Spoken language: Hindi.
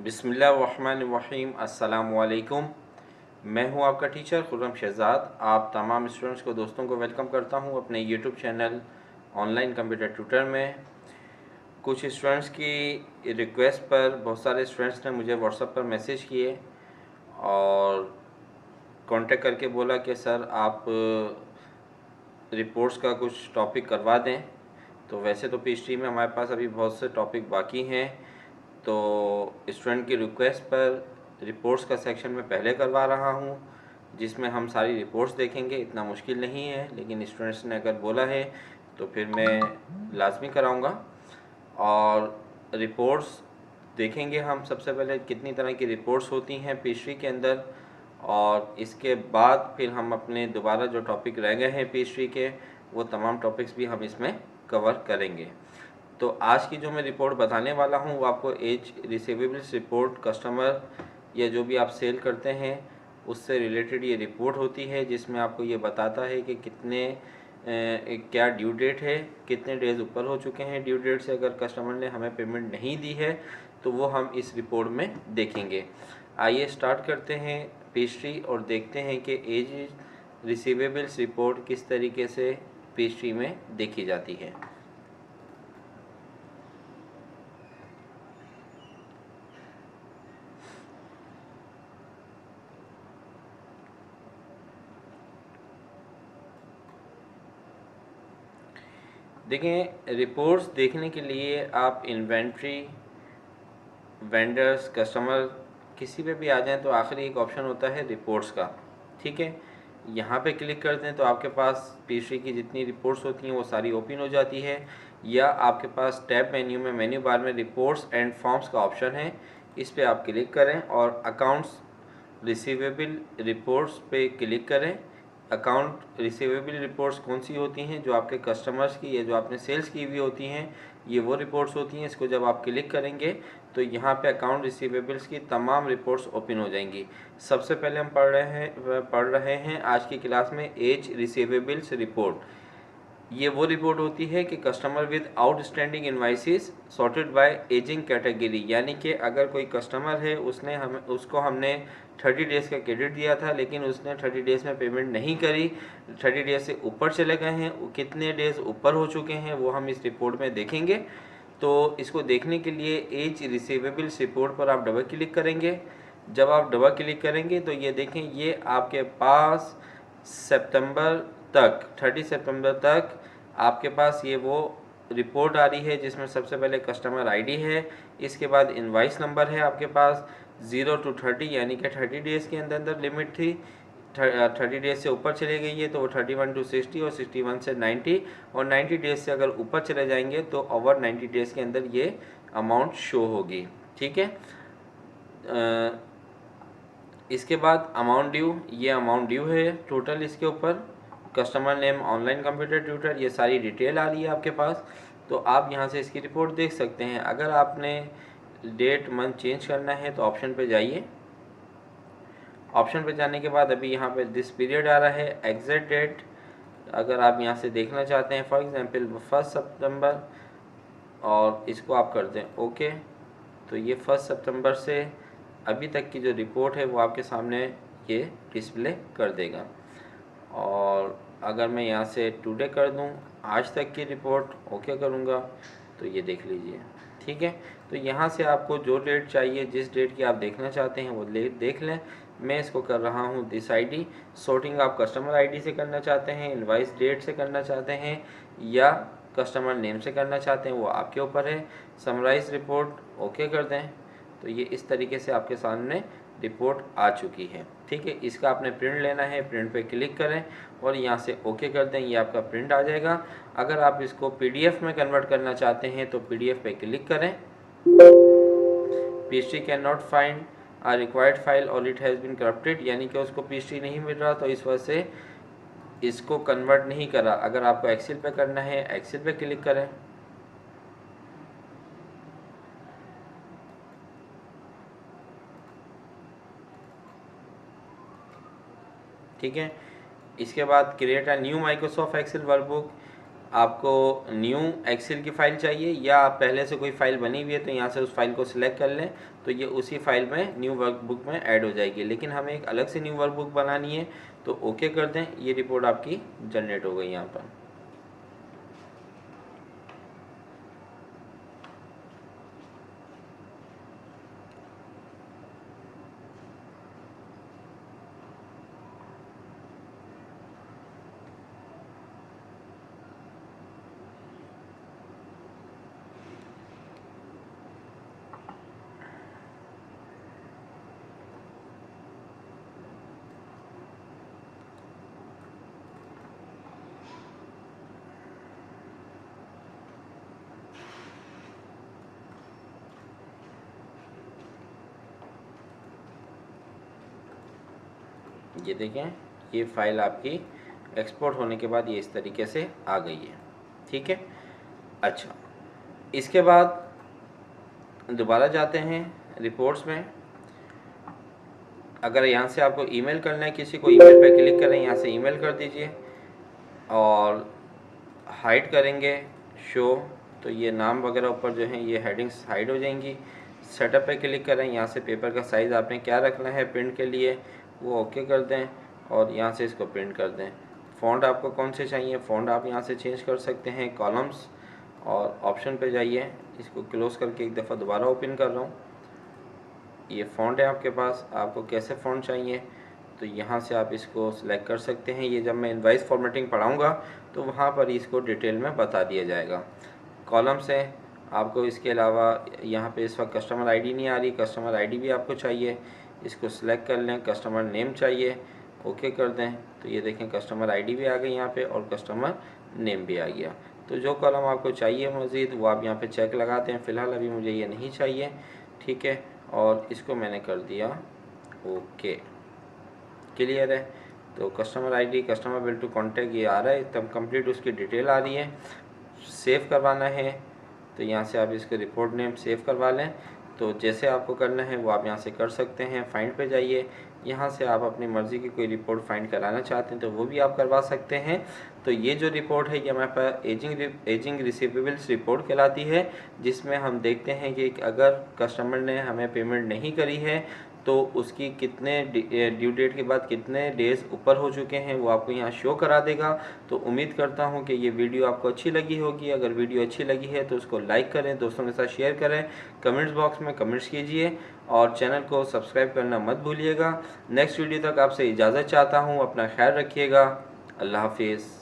बिस्मिल्लाहिर्रहमानिर्रहीम। अस्सलामुअलैकुम। मैं हूं आपका टीचर खुर्रम शहज़ाद। आप तमाम स्टूडेंट्स को, दोस्तों को वेलकम करता हूं अपने YouTube channel online computer tutor में। कुछ स्टूडेंट्स की रिक्वेस्ट पर बहुत सारे स्टूडेंट्स ने मुझे व्हाट्सएप पर मैसेज किए और कांटेक्ट करके बोला कि सर आप रिपोर्ट्स का कुछ टॉपिक करवा दें। तो वैसे तो पीएचडी में हमारे पास अभी बहुत से टॉपिक बाकी हैं, तो स्टूडेंट की रिक्वेस्ट पर रिपोर्ट्स का सेक्शन में पहले करवा रहा हूं, जिसमें हम सारी रिपोर्ट्स देखेंगे। इतना मुश्किल नहीं है, लेकिन स्टूडेंट्स ने अगर बोला है तो फिर मैं लाजमी कराऊंगा। और रिपोर्ट्स देखेंगे हम सबसे पहले कितनी तरह की रिपोर्ट्स होती हैं पीएचडी के अंदर, और इसके बाद फिर हम अपने दोबारा जो टॉपिक रह गए हैं पीएचडी के, वो तमाम टॉपिक्स भी हम इसमें कवर करेंगे। तो आज की जो मैं रिपोर्ट बताने वाला हूँ वो आपको एज रिसीवेबल्स रिपोर्ट, कस्टमर या जो भी आप सेल करते हैं उससे रिलेटेड ये रिपोर्ट होती है, जिसमें आपको ये बताता है कि कितने क्या ड्यू डेट है, कितने डेज़ ऊपर हो चुके हैं ड्यू डेट से। अगर कस्टमर ने हमें पेमेंट नहीं दी है तो वो हम इस रिपोर्ट में देखेंगे। आइए स्टार्ट करते हैं पेस्ट्री और देखते हैं कि एज रिसीवेबल्स रिपोर्ट किस तरीके से पेस्ट्री में देखी जाती है। देखें, रिपोर्ट्स देखने के लिए आप इन्वेंट्री, वेंडर्स, कस्टमर किसी पे भी आ जाएं तो आखिरी एक ऑप्शन होता है रिपोर्ट्स का। ठीक है, यहाँ पे क्लिक करते हैं तो आपके पास पीएचडी की जितनी रिपोर्ट्स होती हैं वो सारी ओपन हो जाती है, या आपके पास टैब मेन्यू में मेन्यू बार में रिपोर्ट्स एंड फॉर्म्स का ऑप्शन है, इस पर आप क्लिक करें और अकाउंट्स रिसीवेबल रिपोर्ट्स पे क्लिक करें। अकाउंट रिसीवेबल रिपोर्ट्स कौन सी होती हैं? जो आपके कस्टमर्स की या जो आपने सेल्स की हुई होती हैं, ये वो रिपोर्ट्स होती हैं। इसको जब आप क्लिक करेंगे तो यहाँ पे अकाउंट रिसीवेबल्स की तमाम रिपोर्ट्स ओपन हो जाएंगी। सबसे पहले हम पढ़ रहे हैं आज की क्लास में एज रिसीवेबल्स रिपोर्ट। ये वो रिपोर्ट होती है कि customer with outstanding invoices sorted by ageing category, यानी कि अगर कोई कस्टमर है, उसको हमने 30 डेज़ का क्रेडिट दिया था, लेकिन उसने 30 डेज़ में पेमेंट नहीं करी, 30 डेज़ से ऊपर चले गए हैं, कितने डेज़ ऊपर हो चुके हैं वो हम इस रिपोर्ट में देखेंगे। तो इसको देखने के लिए एज रिसीवेबल्स रिपोर्ट पर आप डबल क्लिक करेंगे। जब आप डबल क्लिक करेंगे तो ये देखें, ये आपके पास सितंबर तक, 30 सितंबर तक आपके पास ये वो रिपोर्ट आ रही है, जिसमें सबसे पहले कस्टमर आईडी है, इसके बाद इनवाइस नंबर है आपके पास 0 to 30, यानी कि 30 डेज़ के अंदर अंदर लिमिट थी। 30 डेज से ऊपर चले गई है तो वो 31 to 60 और 61 से 90, और 90 डेज से अगर ऊपर चले जाएंगे तो ओवर 90 डेज़ के अंदर ये अमाउंट शो होगी। ठीक है, इसके बाद अमाउंट ड्यू, ये अमाउंट ड्यू है टोटल। इसके ऊपर customer name online computer tutor, ये सारी डिटेल आ रही है आपके पास। तो आप यहाँ से इसकी रिपोर्ट देख सकते हैं। अगर आपने डेट मंथ चेंज करना है तो ऑप्शन पे जाइए। ऑप्शन पे जाने के बाद अभी यहाँ पे दिस पीरियड आ रहा है, एग्जैक्ट डेट अगर आप यहाँ से देखना चाहते हैं, फॉर एग्जांपल 1 सितंबर, और इसको आप कर दें ओके, तो ये 1 सितंबर से अभी तक की जो रिपोर्ट है वो आपके सामने ये डिस्प्ले कर देगा। और अगर मैं यहाँ से टुडे कर दूँ, आज तक की रिपोर्ट ओके करूँगा, तो ये देख लीजिए। ठीक है, तो यहाँ से आपको जो डेट चाहिए, जिस डेट की आप देखना चाहते हैं वो देख लें। मैं इसको कर रहा हूँ दिस आईडी। सॉर्टिंग आप कस्टमर आईडी से करना चाहते हैं, इनवाइस डेट से करना चाहते हैं, या कस्टमर नेम से करना चाहते हैं, वो आपके ऊपर है। समराइज रिपोर्ट ओके कर दें, तो ये इस तरीके से आपके सामने रिपोर्ट आ चुकी है। ठीक है, इसका आपने प्रिंट लेना है, प्रिंट पे क्लिक करें और यहाँ से ओके कर दें, ये आपका प्रिंट आ जाएगा। अगर आप इसको पीडीएफ में कन्वर्ट करना चाहते हैं तो पीडीएफ पे क्लिक करें। PhD can not find a required file or it has been corrupted, यानी कि उसको पीएचडी नहीं मिल रहा, तो इस वजह से इसको कन्वर्ट नहीं करा। अगर आपको एक्सेल पे करना है, एक्सेल पे क्लिक करें। ठीक है, इसके बाद create a new Microsoft Excel workbook. आपको न्यू एक्सेल की फ़ाइल चाहिए या आप पहले से कोई फ़ाइल बनी हुई है तो यहाँ से उस फाइल को सिलेक्ट कर लें तो ये उसी फाइल में न्यू वर्कबुक में ऐड हो जाएगी। लेकिन हमें एक अलग से न्यू वर्कबुक बनानी है तो ओके कर दें। ये रिपोर्ट आपकी जनरेट हो गई यहाँ पर। ये देखें, ये फ़ाइल आपकी एक्सपोर्ट होने के बाद ये इस तरीके से आ गई है। ठीक है। अच्छा, इसके बाद दोबारा जाते हैं रिपोर्ट्स में। अगर यहाँ से आपको ईमेल करना है किसी को, ईमेल पे क्लिक करें, यहाँ से ईमेल कर दीजिए और हाइड करेंगे शो, तो ये नाम वगैरह ऊपर जो है ये हेडिंग्स हाइड हो जाएंगी। सेटअप पे क्लिक करें, यहाँ से पेपर का साइज़ आपने क्या रखना है प्रिंट के लिए वो ओके कर दें और यहाँ से इसको प्रिंट कर दें। फ़ॉन्ट आपको कौन से चाहिए, फ़ॉन्ट आप यहाँ से चेंज कर सकते हैं। कॉलम्स और ऑप्शन पे जाइए, इसको क्लोज़ करके एक दफ़ा दोबारा ओपन कर रहा हूँ। ये फ़ॉन्ट है आपके पास, आपको कैसे फ़ॉन्ट चाहिए तो यहाँ से आप इसको सिलेक्ट कर सकते हैं। ये जब मैं इनवाइस फॉर्मेटिंग पढ़ाऊँगा तो वहाँ पर इसको डिटेल में बता दिया जाएगा। कॉलम्स है आपको, इसके अलावा यहाँ पे इस वक्त कस्टमर आईडी नहीं आ रही, कस्टमर आईडी भी आपको चाहिए, इसको सिलेक्ट कर लें। कस्टमर नेम चाहिए, ओके कर दें। तो ये देखें कस्टमर आईडी भी आ गई यहाँ पे और कस्टमर नेम भी आ गया। तो जो कॉलम आपको चाहिए मज़ीद वो आप यहाँ पे चेक लगाते हैं। फ़िलहाल अभी मुझे ये नहीं चाहिए, ठीक है, और इसको मैंने कर दिया ओके। क्लियर है। तो customer ID, customer bill to contact ये आ रहा है, तब कंप्लीट उसकी डिटेल आ रही है। सेव करवाना है तो यहाँ से आप इसके रिपोर्ट नेम सेव करवा लें। तो जैसे आपको करना है वो आप यहाँ से कर सकते हैं। फाइंड पे जाइए, यहाँ से आप अपनी मर्ज़ी की कोई रिपोर्ट फाइंड कराना चाहते हैं तो वो भी आप करवा सकते हैं। तो ये जो रिपोर्ट है ये हमारे पास एजिंग रिसीवेबल्स रिपोर्ट कहलाती है, जिसमें हम देखते हैं कि अगर कस्टमर ने हमें पेमेंट नहीं करी है तो उसकी कितने ड्यू डेट के बाद कितने डेज़ ऊपर हो चुके हैं वो आपको यहाँ शो करा देगा। तो उम्मीद करता हूँ कि ये वीडियो आपको अच्छी लगी होगी। अगर वीडियो अच्छी लगी है तो उसको लाइक करें, दोस्तों के साथ शेयर करें, कमेंट्स बॉक्स में कमेंट्स कीजिए और चैनल को सब्सक्राइब करना मत भूलिएगा। नेक्स्ट वीडियो तक आपसे इजाज़त चाहता हूँ। अपना ख्याल रखिएगा। अल्लाह हाफिज़।